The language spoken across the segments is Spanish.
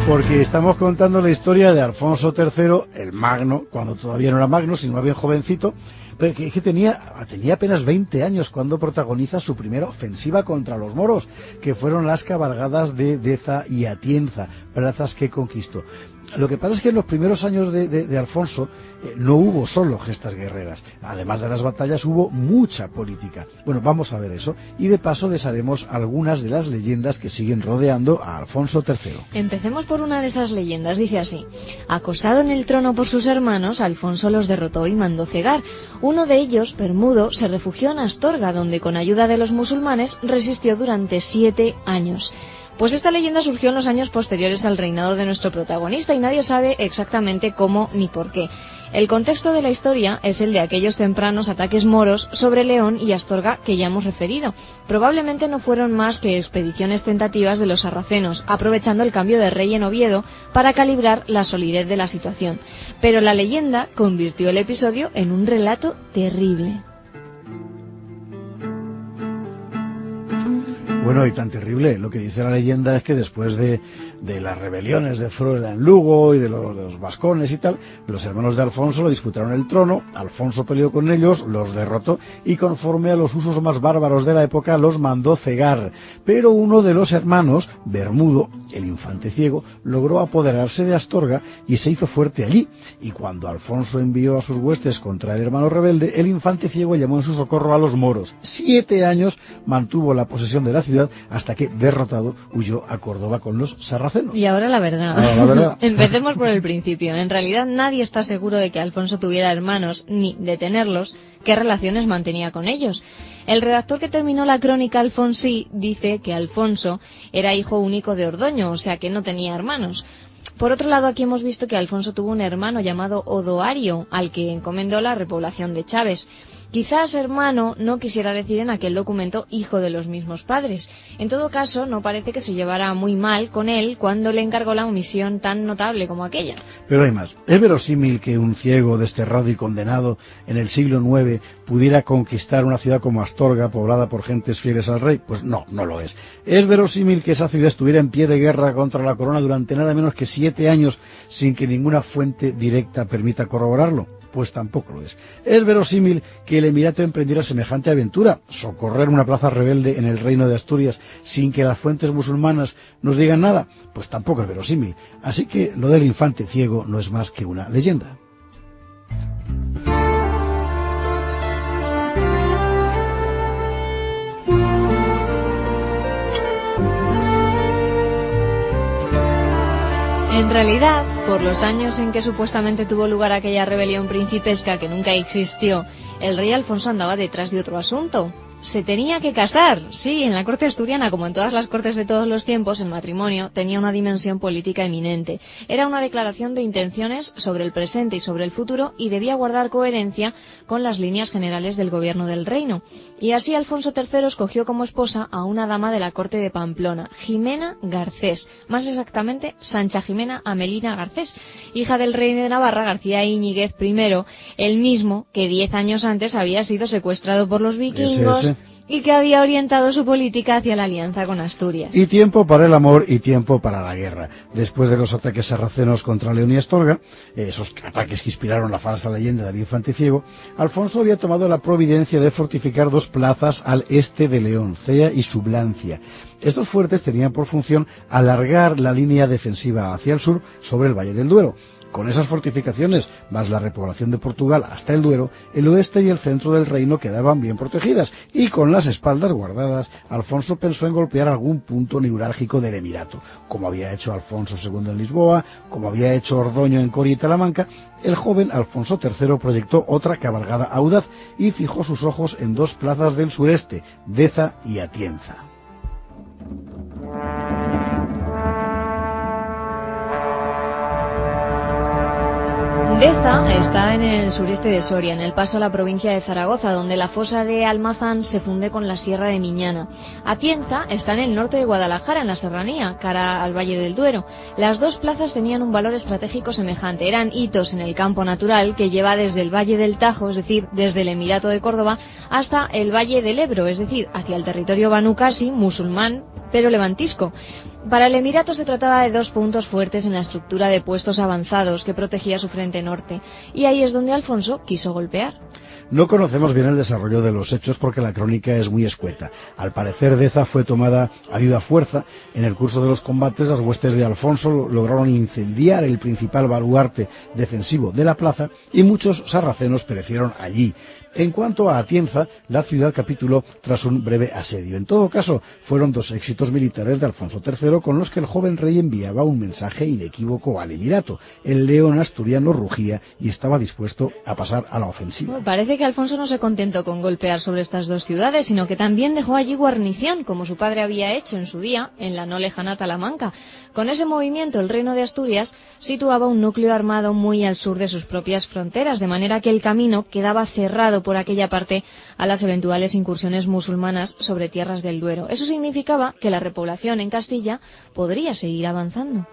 Porque estamos contando la historia de Alfonso III, el Magno, cuando todavía no era Magno, sino más bien jovencito, pero que tenía apenas 20 años cuando protagoniza su primera ofensiva contra los moros, que fueron las cabalgadas de Deza y Atienza, plazas que conquistó. Lo que pasa es que en los primeros años de Alfonso no hubo solo gestas guerreras. Además de las batallas hubo mucha política. Bueno, vamos a ver eso. Y de paso desharemos algunas de las leyendas que siguen rodeando a Alfonso III. Empecemos por una de esas leyendas. Dice así: acosado en el trono por sus hermanos, Alfonso los derrotó y mandó cegar. Uno de ellos, Bermudo, se refugió en Astorga, donde con ayuda de los musulmanes resistió durante 7 años. Pues esta leyenda surgió en los años posteriores al reinado de nuestro protagonista y nadie sabe exactamente cómo ni por qué. El contexto de la historia es el de aquellos tempranos ataques moros sobre León y Astorga que ya hemos referido. Probablemente no fueron más que expediciones tentativas de los sarracenos, aprovechando el cambio de rey en Oviedo para calibrar la solidez de la situación. Pero la leyenda convirtió el episodio en un relato terrible. Bueno, y tan terrible, lo que dice la leyenda es que después de las rebeliones de Fruela en Lugo y de los vascones y tal, los hermanos de Alfonso le disputaron el trono, Alfonso peleó con ellos, los derrotó y conforme a los usos más bárbaros de la época los mandó cegar. Pero uno de los hermanos, Bermudo, el infante ciego, logró apoderarse de Astorga y se hizo fuerte allí. Y cuando Alfonso envió a sus huestes contra el hermano rebelde, el infante ciego llamó en su socorro a los moros. 7 años mantuvo la posesión de la ciudad hasta que, derrotado, huyó a Córdoba con los sarracenos. Y ahora la verdad. Empecemos por el principio. En realidad nadie está seguro de que Alfonso tuviera hermanos, ni, de tenerlos, qué relaciones mantenía con ellos. El redactor que terminó la crónica Alfonsí dice que Alfonso era hijo único de Ordoño, o sea que no tenía hermanos. Por otro lado, aquí hemos visto que Alfonso tuvo un hermano llamado Odoario, al que encomendó la repoblación de Chaves. Quizás hermano no quisiera decir en aquel documento hijo de los mismos padres. En todo caso, no parece que se llevara muy mal con él cuando le encargó la omisión tan notable como aquella. Pero hay más. ¿Es verosímil que un ciego desterrado y condenado en el siglo IX pudiera conquistar una ciudad como Astorga, poblada por gentes fieles al rey? Pues no, no lo es. ¿Es verosímil que esa ciudad estuviera en pie de guerra contra la corona durante nada menos que 7 años sin que ninguna fuente directa permita corroborarlo? Pues tampoco lo es. ¿Es verosímil que el Emirato emprendiera semejante aventura, socorrer una plaza rebelde en el reino de Asturias sin que las fuentes musulmanas nos digan nada? Pues tampoco es verosímil. Así que lo del infante ciego no es más que una leyenda. En realidad, por los años en que supuestamente tuvo lugar aquella rebelión principesca que nunca existió, el rey Alfonso andaba detrás de otro asunto. Se tenía que casar. Sí, en la corte asturiana, como en todas las cortes de todos los tiempos, el matrimonio tenía una dimensión política eminente. Era una declaración de intenciones sobre el presente y sobre el futuro y debía guardar coherencia con las líneas generales del gobierno del reino. Y así Alfonso III escogió como esposa a una dama de la corte de Pamplona, Jimena Garcés, más exactamente Sancha Jimena Amelina Garcés, hija del rey de Navarra, García Íñiguez I, el mismo que 10 años antes había sido secuestrado por los vikingos. Y que había orientado su política hacia la alianza con Asturias. Y tiempo para el amor y tiempo para la guerra. Después de los ataques sarracenos contra León y Astorga, esos ataques que inspiraron la falsa leyenda del infante ciego, Alfonso había tomado la providencia de fortificar 2 plazas al este de León, Cea y Sublancia. Estos fuertes tenían por función alargar la línea defensiva hacia el sur sobre el Valle del Duero. Con esas fortificaciones, más la repoblación de Portugal hasta el Duero, el oeste y el centro del reino quedaban bien protegidas, y con las espaldas guardadas, Alfonso pensó en golpear algún punto neurálgico del Emirato, como había hecho Alfonso II en Lisboa, como había hecho Ordoño en Coria y Talamanca. El joven Alfonso III proyectó otra cabalgada audaz y fijó sus ojos en 2 plazas del sureste, Deza y Atienza. Deza está en el sureste de Soria, en el paso a la provincia de Zaragoza, donde la fosa de Almazán se funde con la sierra de Miñana. Atienza está en el norte de Guadalajara, en la serranía, cara al Valle del Duero. Las 2 plazas tenían un valor estratégico semejante. Eran hitos en el campo natural que lleva desde el Valle del Tajo, es decir, desde el Emirato de Córdoba, hasta el Valle del Ebro, es decir, hacia el territorio banú casi musulmán, pero levantisco. Para el Emirato se trataba de dos puntos fuertes en la estructura de puestos avanzados que protegía su frente norte, y ahí es donde Alfonso quiso golpear. No conocemos bien el desarrollo de los hechos porque la crónica es muy escueta. Al parecer, Deza fue tomada a viva fuerza. En el curso de los combates, las huestes de Alfonso lograron incendiar el principal baluarte defensivo de la plaza y muchos sarracenos perecieron allí. En cuanto a Atienza, la ciudad capituló tras un breve asedio. En todo caso, fueron dos éxitos militares de Alfonso III con los que el joven rey enviaba un mensaje inequívoco al Emirato. El león asturiano rugía y estaba dispuesto a pasar a la ofensiva. Parece que Alfonso no se contentó con golpear sobre estas dos ciudades, sino que también dejó allí guarnición, como su padre había hecho en su día, en la no lejana Talamanca. Con ese movimiento, el reino de Asturias situaba un núcleo armado muy al sur de sus propias fronteras, de manera que el camino quedaba cerrado por aquella parte a las eventuales incursiones musulmanas sobre tierras del Duero. Eso significaba que la repoblación en Castilla podría seguir avanzando.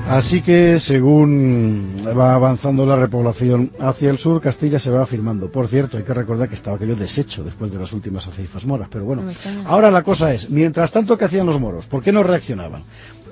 Así que, según va avanzando la repoblación hacia el sur, Castilla se va afirmando. Por cierto, hay que recordar que estaba aquello deshecho después de las últimas aceifas moras. Pero bueno, ahora la cosa es, mientras tanto, ¿qué hacían los moros? ¿Por qué no reaccionaban?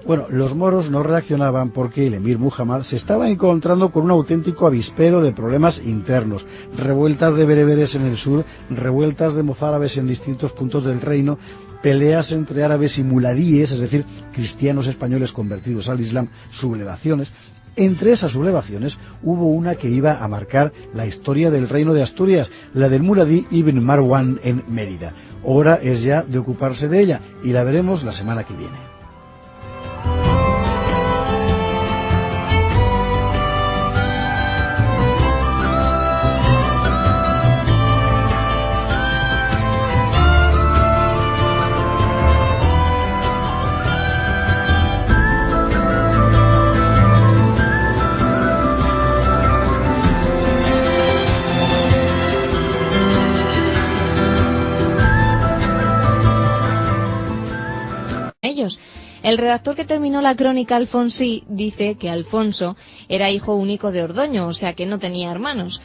Bueno, los moros no reaccionaban porque el emir Muhammad se estaba encontrando con un auténtico avispero de problemas internos. Revueltas de bereberes en el sur, revueltas de mozárabes en distintos puntos del reino, peleas entre árabes y muladíes, es decir, cristianos españoles convertidos al Islam, sublevaciones. Entre esas sublevaciones hubo una que iba a marcar la historia del reino de Asturias, la del muladí Ibn Marwan en Mérida. Hora es ya de ocuparse de ella y la veremos la semana que viene. El redactor que terminó la crónica Alfonsí dice que Alfonso era hijo único de Ordoño, o sea que no tenía hermanos.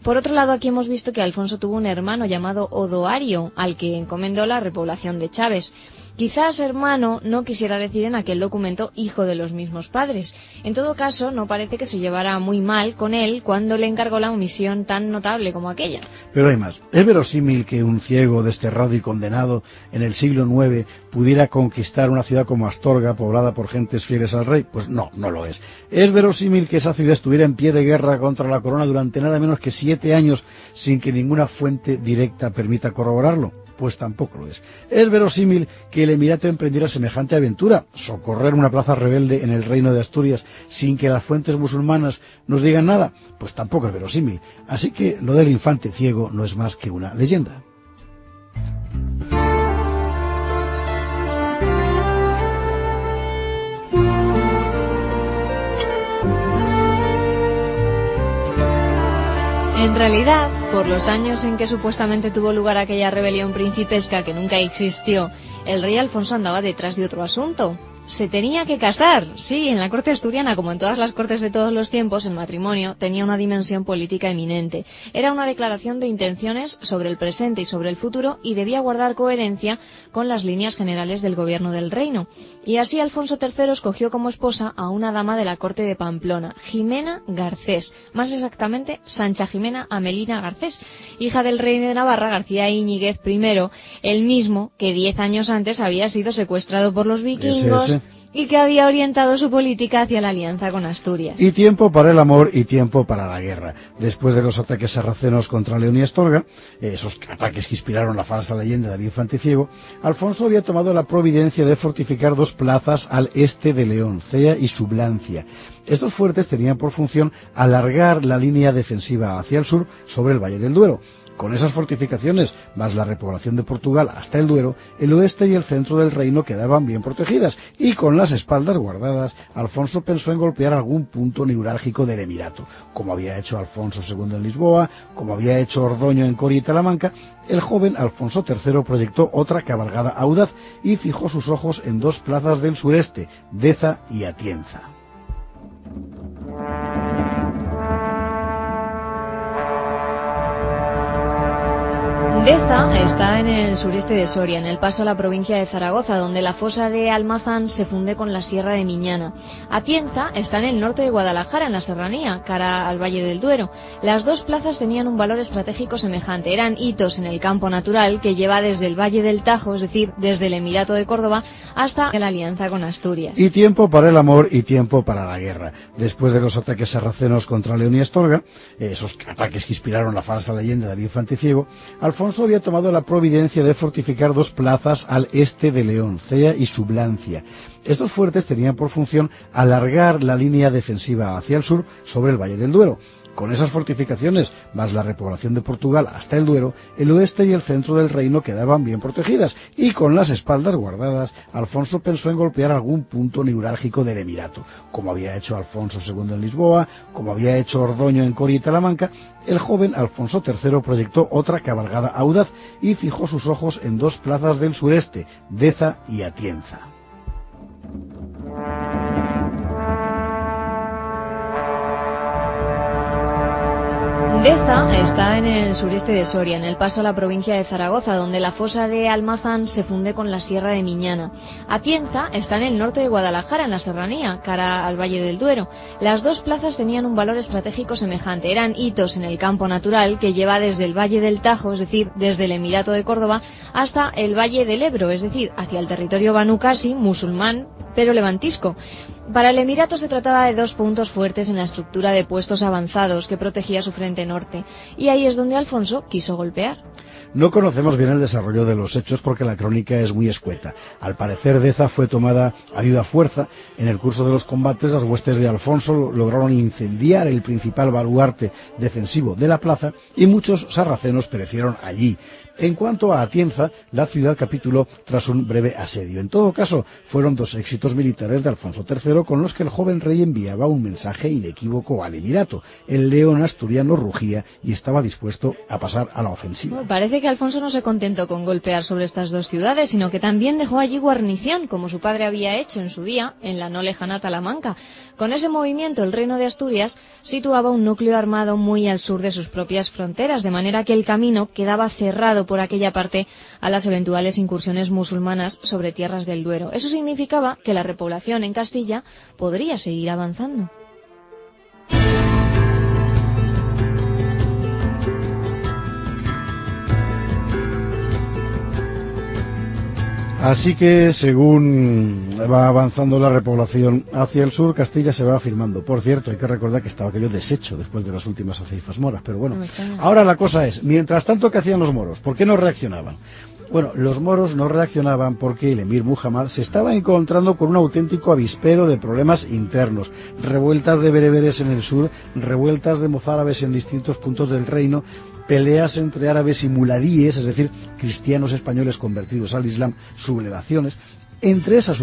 Por otro lado, aquí hemos visto que Alfonso tuvo un hermano llamado Odoario, al que encomendó la repoblación de Chaves. Quizás hermano no quisiera decir en aquel documento hijo de los mismos padres. En todo caso, no parece que se llevara muy mal con él cuando le encargó la omisión tan notable como aquella. Pero hay más. ¿Es verosímil que un ciego desterrado y condenado en el siglo IX pudiera conquistar una ciudad como Astorga, poblada por gentes fieles al rey? Pues no, no lo es. ¿Es verosímil que esa ciudad estuviera en pie de guerra contra la corona durante nada menos que 7 años sin que ninguna fuente directa permita corroborarlo? Pues tampoco lo es. ¿Es verosímil que el Emirato emprendiera semejante aventura, socorrer una plaza rebelde en el reino de Asturias sin que las fuentes musulmanas nos digan nada? Pues tampoco es verosímil. Así que lo del infante ciego no es más que una leyenda. En realidad, por los años en que supuestamente tuvo lugar aquella rebelión principesca que nunca existió, el rey Alfonso andaba detrás de otro asunto. Se tenía que casar. Sí, en la corte asturiana, como en todas las cortes de todos los tiempos, el matrimonio tenía una dimensión política eminente. Era una declaración de intenciones sobre el presente y sobre el futuro y debía guardar coherencia con las líneas generales del gobierno del reino. Y así Alfonso III escogió como esposa a una dama de la corte de Pamplona, Jimena Garcés, más exactamente Sancha Jimena Amelina Garcés, hija del rey de Navarra, García Íñiguez I, el mismo que 10 años antes había sido secuestrado por los vikingos y que había orientado su política hacia la alianza con Asturias. Y tiempo para el amor y tiempo para la guerra. Después de los ataques sarracenos contra León y Astorga, esos ataques que inspiraron la falsa leyenda del infante ciego, Alfonso había tomado la providencia de fortificar 2 plazas al este de León, Cea y Sublancia. Estos fuertes tenían por función alargar la línea defensiva hacia el sur sobre el Valle del Duero. Con esas fortificaciones, más la repoblación de Portugal hasta el Duero, el oeste y el centro del reino quedaban bien protegidas, y con las espaldas guardadas, Alfonso pensó en golpear algún punto neurálgico del Emirato, como había hecho Alfonso II en Lisboa, como había hecho Ordoño en Coria y Talamanca. El joven Alfonso III proyectó otra cabalgada audaz y fijó sus ojos en 2 plazas del sureste, Deza y Atienza. Deza está en el sureste de Soria, en el paso a la provincia de Zaragoza, donde la fosa de Almazán se funde con la sierra de Miñana. Atienza está en el norte de Guadalajara, en la serranía, cara al Valle del Duero. Las dos plazas tenían un valor estratégico semejante, eran hitos en el campo natural que lleva desde el Valle del Tajo, es decir, desde el Emirato de Córdoba, hasta la alianza con Asturias. Y tiempo para el amor y tiempo para la guerra. Después de los ataques sarracenos contra León y Astorga, esos ataques que inspiraron la falsa leyenda del infante ciego, Alfonso había tomado la providencia de fortificar dos plazas al este de León, Cea y Sublancia. Estos fuertes tenían por función alargar la línea defensiva hacia el sur sobre el Valle del Duero. Con esas fortificaciones, más la repoblación de Portugal hasta el Duero, el oeste y el centro del reino quedaban bien protegidas, y con las espaldas guardadas, Alfonso pensó en golpear algún punto neurálgico del Emirato, como había hecho Alfonso II en Lisboa, como había hecho Ordoño en Coria y Talamanca. El joven Alfonso III proyectó otra cabalgada audaz y fijó sus ojos en dos plazas del sureste, Deza y Atienza. Deza está en el sureste de Soria, en el paso a la provincia de Zaragoza, donde la fosa de Almazán se funde con la sierra de Miñana. Atienza está en el norte de Guadalajara, en la serranía, cara al Valle del Duero. Las dos plazas tenían un valor estratégico semejante, eran hitos en el campo natural que lleva desde el Valle del Tajo, es decir, desde el Emirato de Córdoba, hasta el Valle del Ebro, es decir, hacia el territorio Banu Qasi, musulmán, pero levantisco. Para el Emirato se trataba de dos puntos fuertes en la estructura de puestos avanzados que protegía su frente norte, y ahí es donde Alfonso quiso golpear. No conocemos bien el desarrollo de los hechos porque la crónica es muy escueta. Al parecer, Deza fue tomada a viva fuerza. En el curso de los combates, las huestes de Alfonso lograron incendiar el principal baluarte defensivo de la plaza y muchos sarracenos perecieron allí. En cuanto a Atienza, la ciudad capituló tras un breve asedio. En todo caso, fueron dos éxitos militares de Alfonso III con los que el joven rey enviaba un mensaje inequívoco al Emirato. El león asturiano rugía y estaba dispuesto a pasar a la ofensiva. Parece que Alfonso no se contentó con golpear sobre estas dos ciudades, sino que también dejó allí guarnición, como su padre había hecho en su día, en la no lejana Talamanca. Con ese movimiento, el reino de Asturias situaba un núcleo armado muy al sur de sus propias fronteras, de manera que el camino quedaba cerrado por aquella parte a las eventuales incursiones musulmanas sobre tierras del Duero. Eso significaba que la repoblación en Castilla podría seguir avanzando. Así que, según va avanzando la repoblación hacia el sur, Castilla se va afirmando. Por cierto, hay que recordar que estaba aquello deshecho después de las últimas aceifas moras. Pero bueno, ahora la cosa es, mientras tanto, ¿qué hacían los moros? ¿Por qué no reaccionaban? Bueno, los moros no reaccionaban porque el emir Muhammad se estaba encontrando con un auténtico avispero de problemas internos. Revueltas de bereberes en el sur, revueltas de mozárabes en distintos puntos del reino, peleas entre árabes y muladíes, es decir, cristianos españoles convertidos al Islam, sublevaciones. Entre esas